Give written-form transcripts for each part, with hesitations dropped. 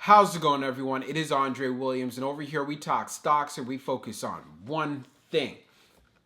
How's it going, everyone? It is Andre Williams, and over here we talk stocks and we focus on one thing.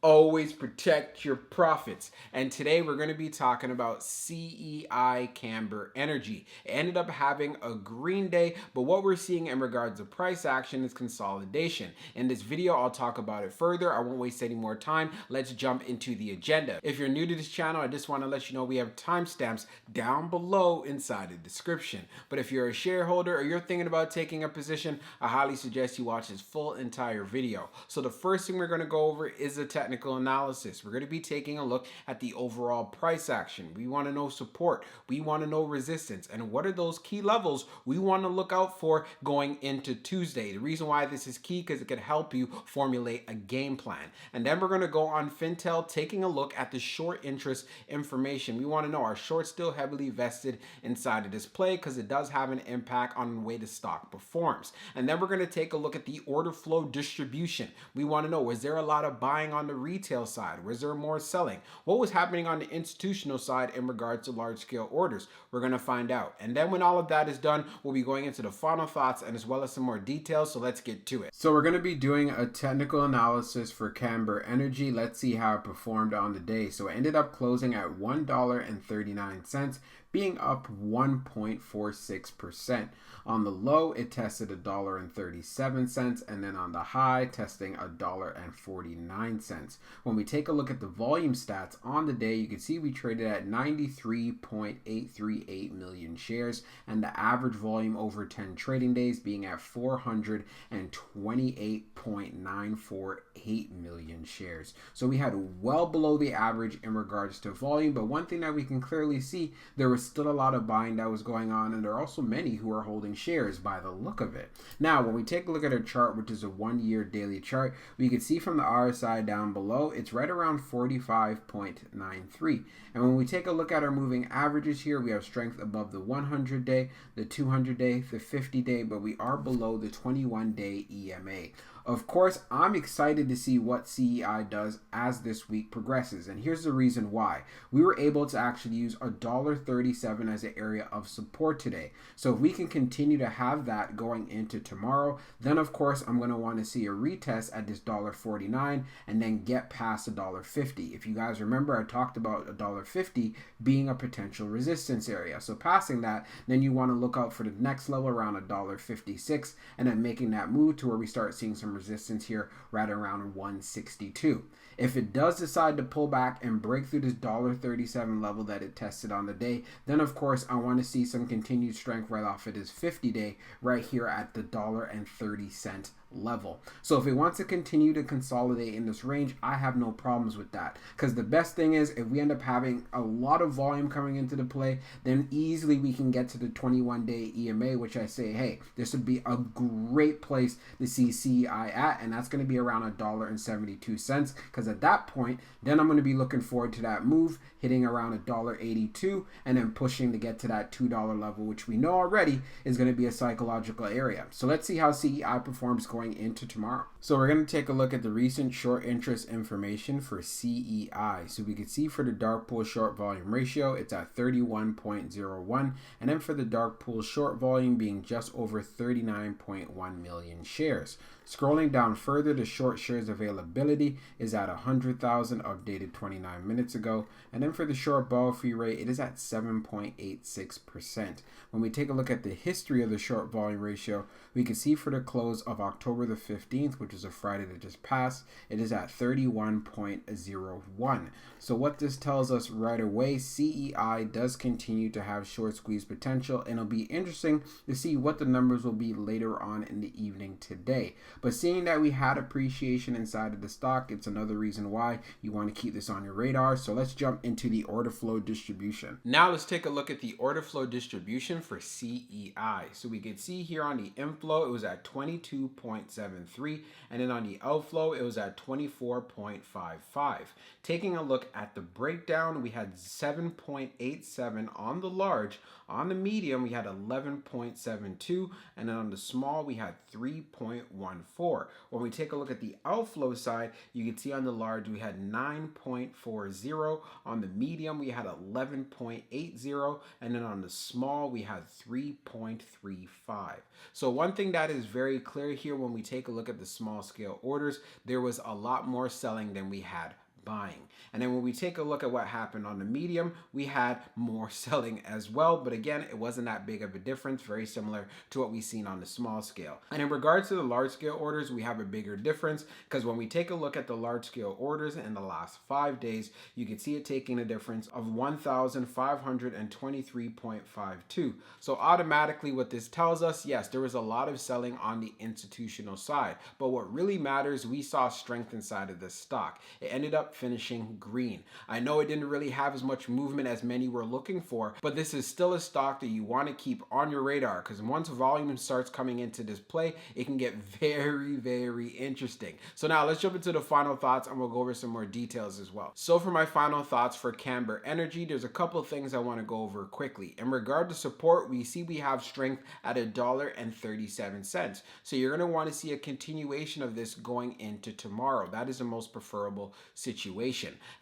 Always protect your profits. And today we're going to be talking about CEI Camber Energy. It ended up having a green day, but what we're seeing in regards to price action is consolidation. In this video, I'll talk about it further. I won't waste any more time. Let's jump into the agenda. If you're new to this channel, I just want to let you know we have timestamps down below inside the description. But if you're a shareholder or you're thinking about taking a position, I highly suggest you watch this full entire video. So the first thing we're going to go over is the technical analysis. We're going to be taking a look at the overall price action. We want to know support. We want to know resistance. And what are those key levels we want to look out for going into Tuesday? The reason why this is key because it can help you formulate a game plan. And then we're going to go on Fintel, taking a look at the short interest information. We want to know, are shorts still heavily vested inside of this play, because it does have an impact on the way the stock performs. And then we're going to take a look at the order flow distribution. We want to know, was there a lot of buying on the retail side? Was there more selling? What was happening on the institutional side in regards to large scale orders? We're going to find out. And then when all of that is done, we'll be going into the final thoughts and as well as some more details. So let's get to it. So we're going to be doing a technical analysis for Camber Energy. Let's see how it performed on the day. So it ended up closing at $1.39, being up 1.46%. On the low, it tested $1.37, and then on the high, testing $1.49. When we take a look at the volume stats on the day, you can see we traded at 93.838 million shares, and the average volume over 10 trading days being at 428.948 million shares. So we had well below the average in regards to volume, but one thing that we can clearly see, there was still a lot of buying that was going on, and there are also many who are holding shares by the look of it. Now, when we take a look at our chart, which is a 1-year daily chart, we can see from the RSI down below, it's right around 45.93. And when we take a look at our moving averages here, we have strength above the 100-day, the 200-day, the 50-day, but we are below the 21-day EMA. Of course, I'm excited to see what CEI does as this week progresses, and here's the reason why. We were able to actually use $1.37 as an area of support today. So if we can continue to have that going into tomorrow, then of course I'm going to want to see a retest at this $1.49 and then get past $1.50. If you guys remember, I talked about $1.50 being a potential resistance area. So passing that, then you want to look out for the next level around $1.56 and then making that move to where we start seeing some resistance here right around 162. If it does decide to pull back and break through this $1.37 level that it tested on the day, then of course I want to see some continued strength right off of this 50-day right here at the $1.30 level. So if it wants to continue to consolidate in this range, I have no problems with that, because the best thing is if we end up having a lot of volume coming into the play, then easily we can get to the 21-day EMA, which I say, hey, this would be a great place to see CEI at, and that's going to be around $1.72, because at that point, then I'm going to be looking forward to that move hitting around $1.82 and then pushing to get to that $2 level, which we know already is going to be a psychological area. So let's see how CEI performs going into tomorrow. So we're going to take a look at the recent short interest information for CEI. So we can see for the dark pool short volume ratio, it's at 31.01, and then for the dark pool short volume being just over 39.1 million shares. Scrolling down further, the short shares availability is at 100,000, updated 29 minutes ago. And then for the short borrow fee rate, it is at 7.86%. When we take a look at the history of the short volume ratio, we can see for the close of October the 15th, which is a Friday that just passed, it is at 31.01. So what this tells us right away, CEI does continue to have short squeeze potential, and it'll be interesting to see what the numbers will be later on in the evening today. But seeing that we had appreciation inside of the stock, it's another reason why you want to keep this on your radar. So let's jump into the order flow distribution. Now let's take a look at the order flow distribution for CEI. So we can see here on the inflow, it was at 22.73, and then on the outflow, it was at 24.55. Taking a look at the breakdown, we had 7.87 on the large. On the medium, we had 11.72, and then on the small, we had 3.14. 4. When we take a look at the outflow side, you can see on the large we had 9.40. On the medium we had 11.80, and then on the small we had 3.35. So one thing that is very clear here, when we take a look at the small scale orders, there was a lot more selling than we had buying. And then when we take a look at what happened on the medium, we had more selling as well, but again, it wasn't that big of a difference, very similar to what we've seen on the small scale. And in regards to the large scale orders, we have a bigger difference, because when we take a look at the large scale orders in the last 5 days, you can see it taking a difference of 1,523.52. So automatically what this tells us, yes, there was a lot of selling on the institutional side, but what really matters, we saw strength inside of this stock. It ended up finishing green. I know it didn't really have as much movement as many were looking for, but this is still a stock that you want to keep on your radar, because once volume starts coming into this play, it can get very, very interesting. So now let's jump into the final thoughts, and we'll go over some more details as well. So for my final thoughts for Camber Energy, there's a couple of things I want to go over quickly. In regard to support, we see we have strength at $1.37. So you're going to want to see a continuation of this going into tomorrow. That is the most preferable situation.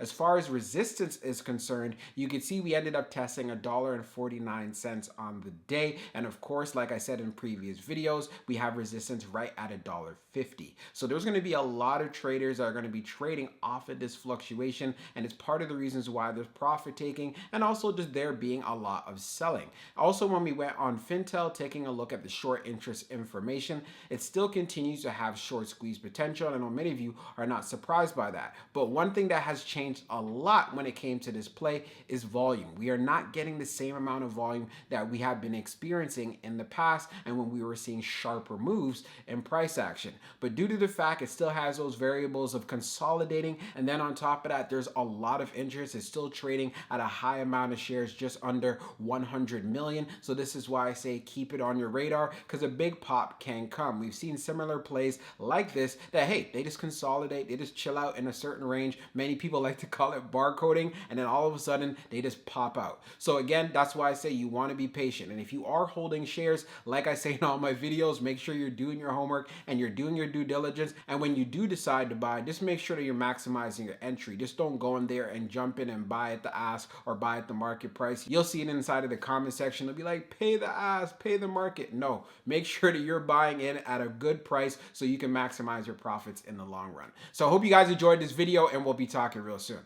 As far as resistance is concerned, you can see we ended up testing $1.49 on the day, and of course, like I said in previous videos, we have resistance right at $1.50. So there's going to be a lot of traders that are going to be trading off of this fluctuation, and it's part of the reasons why there's profit taking, and also just there being a lot of selling. Also, when we went on Fintel, taking a look at the short interest information, it still continues to have short squeeze potential, and I know many of you are not surprised by that. But one thing that has changed a lot when it came to this play is volume. We are not getting the same amount of volume that we have been experiencing in the past and when we were seeing sharper moves in price action. But due to the fact it still has those variables of consolidating, and then on top of that, there's a lot of interest. It's still trading at a high amount of shares, just under 100 million. So this is why I say keep it on your radar, because a big pop can come. We've seen similar plays like this that, hey, they just consolidate, they just chill out in a certain range. Many people like to call it barcoding, and then all of a sudden they just pop out. So again, that's why I say you want to be patient. And if you are holding shares, like I say in all my videos, make sure you're doing your homework and you're doing your due diligence. And when you do decide to buy, just make sure that you're maximizing your entry. Just don't go in there and jump in and buy at the ask or buy at the market price. You'll see it inside of the comment section. It'll be like, pay the ask, pay the market. No, make sure that you're buying in at a good price so you can maximize your profits in the long run. So I hope you guys enjoyed this video, and we'll be talking real soon.